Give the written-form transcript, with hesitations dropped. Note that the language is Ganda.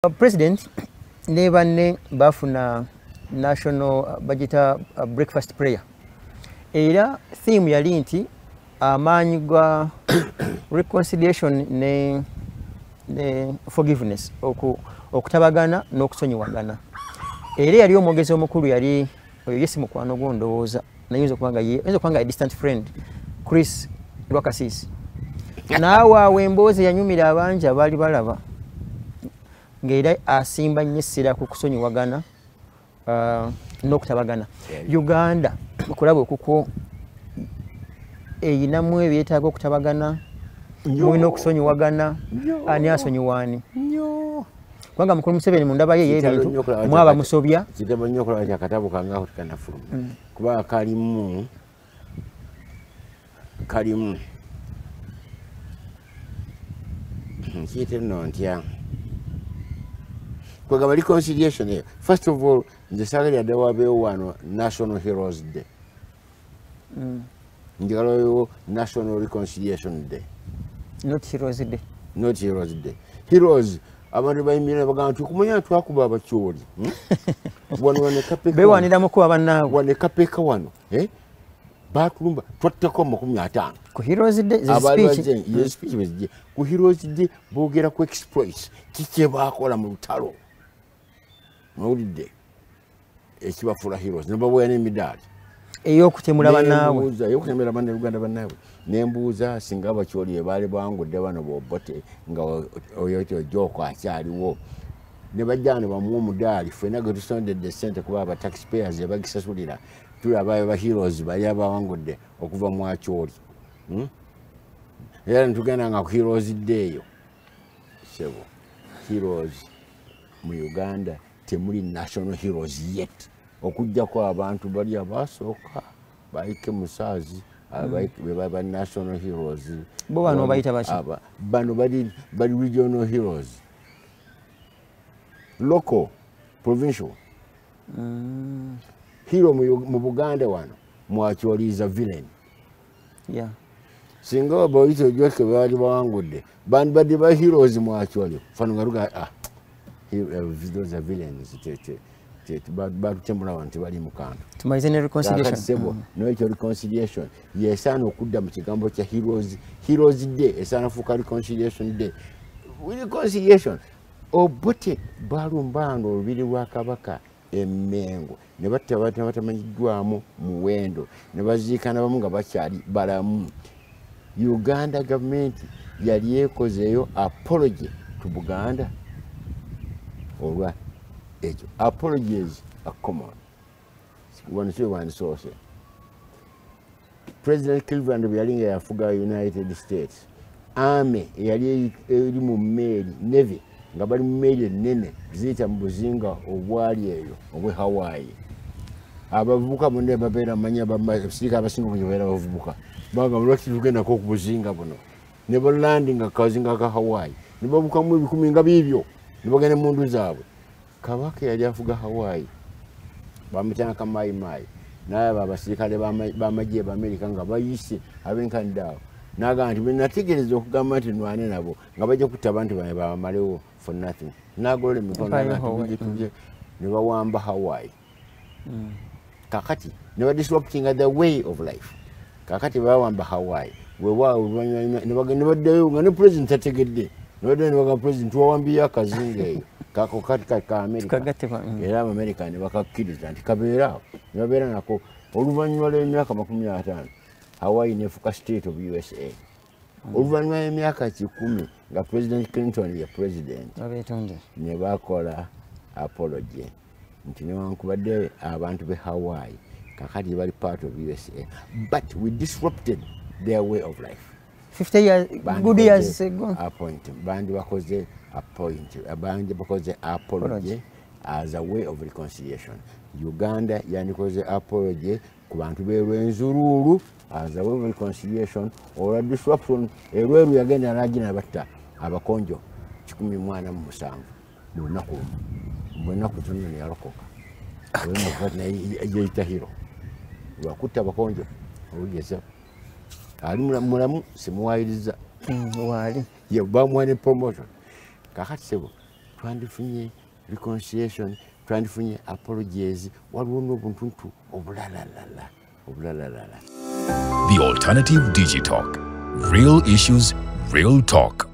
President ne banne bafuna national budget breakfast prayer. Era theme yali nti amaanyi ga reconciliation ne forgiveness okutabagana n'okusonyiwagana. Era yali omwogezi omukulu yali oyo Yesi Mukwano gw'ondowooza nayinza okubanga distant friend Chris Lwakasisi. Naawe emboozi yanyumira abangi abaali balaba ng'era asimba nnyo essira ku kusonyiwagana n'okutabagana. Uganda okulaba okuko eyinamu ebyetaaga okutabagana mulina okusonyiwagana ani asonyiwaani. Kubanga mukulu Museveni mu ndaba ye y'ebintu mwaba musobya kitema nnyo okulaba nti akatabo kange aho tekanafuluma kuba kalimu nkiyite nno ntya kwegamba reconciliation. First of all, nze saagala yadde wabeewo wano National Heroes Day. Njagala wabeewo National Reconciliation Day. Not Heroes Day. Not Heroes Day. Heroes abantu bayimirira bagamba nti okumanya twakuba abakyoli bewanira mukuba bannaabwe wane kapeeka wano batulumba twatteko 50 ku Heroes Day speech ku Heroes Day boogera ku exploits kiki baakola mu lutalo mawulidde ekibafuula heroes nebaboya n'emidaali ey'okutemula bannaabwe ey'okutemula bannayuganda bannaabwe nembuuza singa abakyoli ebaali bawangudde bano bobote nga oyoto joko akyaliwo ne bajja ne bamuwa omudaali ffenna gwe tusondedde ssente kuba aba taxpayers ebagisasulira tulaba ba heroes bali abawangudde okuva mu akyoli era netugenda nga ku Heroes Day eyo sebo heroes mu Uganda temuli national heroes yet okujjako abantu bali abasooka Baike Musaazi baba national heroes bo bano bayita baki bano bali regional heroes local provincial hero mu Buganda wano Mwakyoli is a villain. Singa boyito joke bali bawangudde bandi ba heroes Mwakyoli fano ngaruga those are villains batutembula wantu bali mukando tumalize ne reconciliation no reconciliation yesana okudda mu kigambo kya Heroes Day esana fuka reconciliation day reconciliation obote balumbanga olubiri lwa Kabaka Emmengo ne batamanyiddwamu muwendo ne baziikana bamu nga bakyali balamu. Uganda government yali ekozeeyo apology to Buganda olwa ekyo. Apologies are common. One source. President Cleveland byalinga yafuga United States Army yali eri mu mmeeri Navy nga bali mu mmeeri ennene ziyita mu buzinga obwali eyo obwe Hawaii. Abavubuka bonna babeera manya abasirika abasinga okubeera bavubuka baga lwaki tugendako ku buzinga buno ne balandinga kazinga ka Hawaii ne babukamu ebikumi nga bibyo ne bagenda mu ndu zaabwe. Kabaka yali afuga Hawaii bamutanga Mai naye abasirikale b'amagye b'Amerika nga bayise abenkanidaawo n'agamba nti benategereza okugamba nti nwane nabo nga bajja kutta abantu bane bamalewo for nothing. N'agolola emikono ne bawamba Hawaii. Kakati ne badisruptinga the way of life. Kakati bawamba Hawaii weewaawo ne baddayo nga ne president ategedde ne baddayo ne bagamba president wawambiyo akazinga eyo kako kati ka America era America ne bakakkiriza nti kabeera ne babeera nako oluvannyuma lw'emyaka 50 Hawaii nefuka state of USA. Oluvannyuma lw'emyaka 10 nga President Clinton ye president ne bakola apology nti newankubadde abantu be Hawaii kakati bali part of USA but we disrupted their way of life. 50 years, good years ago. Bandi bakoze apology as a way of reconciliation. Uganda yanikoze apology ku bantu b'Rwenzururu as a way of reconciliation or disruption. Erweru yagenda n'agina batta abakonjo 17 mu lunaku zonna ne yalokoka. Yeyita hero lwakutta abakonjo olugeza ali mulamu simuwayiriza wali ye bamuwa ne promotion. Kakati sebo twandifunye reconciliation, twandifunye apologies, waliwo n'obuntuntu obulalalala. The Alternative Digitalk. Real issues, real talk.